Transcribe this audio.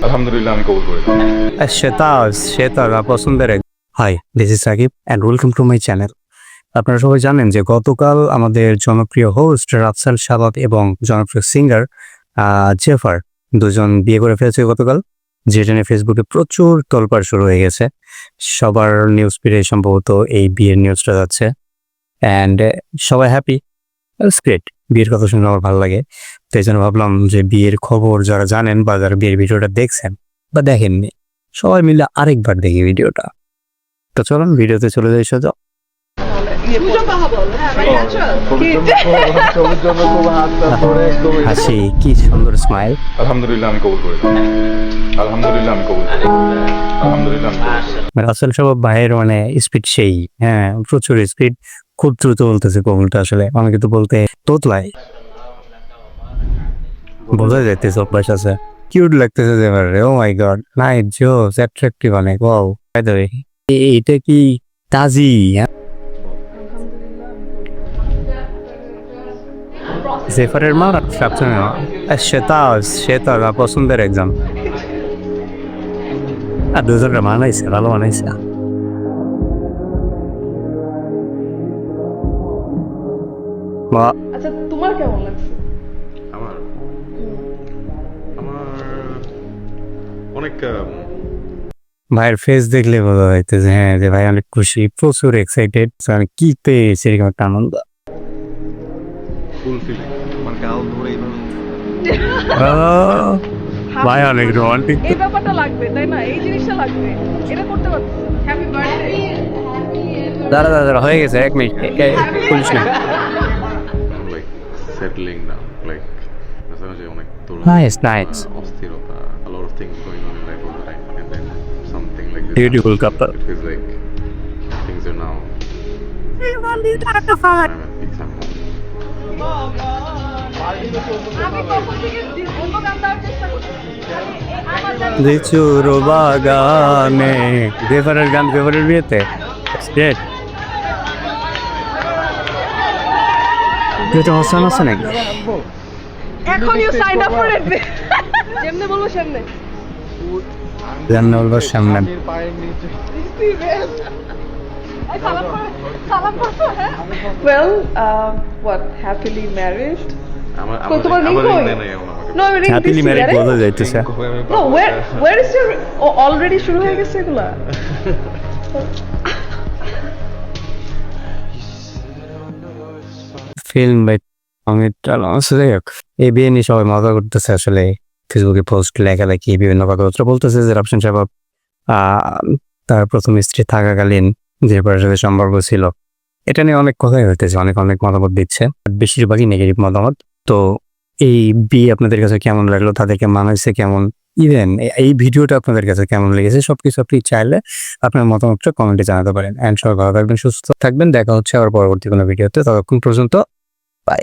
আলহামদুলিল্লাহ আমি কবুল করেছি। সেটা পছন্দের। Hi, this is Sakib and welcome to my channel. আপনারা সবাই জানেন যে গতকাল আমাদের জনপ্রিয় হোস্ট রাফসান শাবাব এবং জনপ্রিয় সিঙ্গার জেফার দুজন বিয়ে করে ফেলেছে গতকাল, যেটা নিয়ে ফেসবুকে প্রচুর তোলপাড় শুরু হয়ে গেছে। সবার নিউজ ফিডে সম্ভবত এই বিয়ের নিউজটা যাচ্ছে অ্যান্ড সবাই হ্যাপি। গ্রেট, বিয়ের কথা শুনে আমার ভালো লাগে। তো এই জন্য ভাবলাম যে বিয়ের খবর যারা জানেন বা যারা বিয়ের ভিডিওটা দেখছেন বা দেখেননি, সবাই মিলে আরেকবার দেখি ভিডিওটা। তো চলুন ভিডিওতে চলে যাই সোজা। হাসি, কি সুন্দর স্মাইল। আলহামদুলিল্লাহ আমি কবুল করেছি। আলহামদুলিল্লাহ আমি কবুল করেছি। আলহামদুলিল্লাহ আমি কবুল করেছি। রাসেল সব ভাইয়ের স্পিড সেই, হ্যাঁ প্রচুর স্পিড, খুব দ্রুত বলতেছে কবুলটা। আসলে অনেকে তো বলতে তোতলায়, বোঝা যাইতেছে অভ্যাস আছে। কিউট লাগতেছে যে এবারে। ও মাই গড, নাইস জোস, অ্যাট্রাকটিভ অনেক। ওয়াও, বাই দ্য ওয়ে এইটা কি তাজি? জেফারের মা সবসময় সেটা পছন্দের একজন। আর দুজনটা মানাইছে, ভালো মানাইছে। আচ্ছা, তোমার কেমন লাগছে? আমার অনেক ভাইয়ের ফেস দেখলে বোঝা যাইতেছে হ্যাঁ যে ভাই অনেক খুশি, প্রচুর এক্সাইটেড। আমি কি পেয়েছি এরকম একটা আনন্দ। ফুলফিলিং। আমার গাল ধরে এইভাবে ভাই অনেক রোমান্টিক। এই ব্যাপারটা লাগবে, তাই না? এই জিনিসটা লাগবে, এটা করতে পারছি। Happy birthday. দাঁড়া হয়ে গেছে, 1 মিনিট পুলিশ না। লাইক সেটলিং ডাউন, লাইক যে অনেক নাইস নাইস, অস্থিরতা, a lot of things going on in life all the time, and then something like this beautiful couple. it feels like things are now I'm at peace, I'm home. আমি কখন থেকে অন্য গান দেওয়ার চেষ্টা করছি। আমার জানি লিচুর বাগানে জেফারের গান, জেফারের বিয়েতে স্টেট যেটা হসান আছে নাকি? এখন you sign up for it. যেমনে বলবো সেমনে। জান্না বলবার সামনে। Well, what, happily married? আমার তোমার ring কই? ring নাই এখন আমাকে। No, আমি ring হ্যাপিলি দিচ্ছি, ম্যারিড আরে? বোঝা যাইতেছে। No, where is your already শুরু হয়ে গেছে এগুলা? ফিল্ম বাই অমিত যাই হোক, এই বিয়ে নিয়ে সবাই মজা করতেছে। আসলে ফেসবুকে পোস্ট লেখালেখি বিভিন্ন কথাবার্তা বলতেছে যে রাফসান শাবাব তার প্রথম স্ত্রী থাকাকালীন যে সাথে সম্পর্ক ছিল, এটা নিয়ে অনেক কথাই হইতেছে, অনেক মতামত দিচ্ছে, বেশিরভাগই নেগেটিভ মতামত। তো এই বিয়ে আপনাদের কাছে কেমন লাগলো, তাদেরকে মানাইছে কেমন, ইভেন এই ভিডিওটা আপনাদের কাছে কেমন লেগেছে, সবকিছু আপনি চাইলে আপনার মতামতটা কমেন্টে জানাতে পারেন। অ্যান্ড সবাই ভালো থাকবেন, সুস্থ থাকবেন। দেখা হচ্ছে আবার পরবর্তী কোনো ভিডিওতে। ততক্ষণ পর্যন্ত বাই।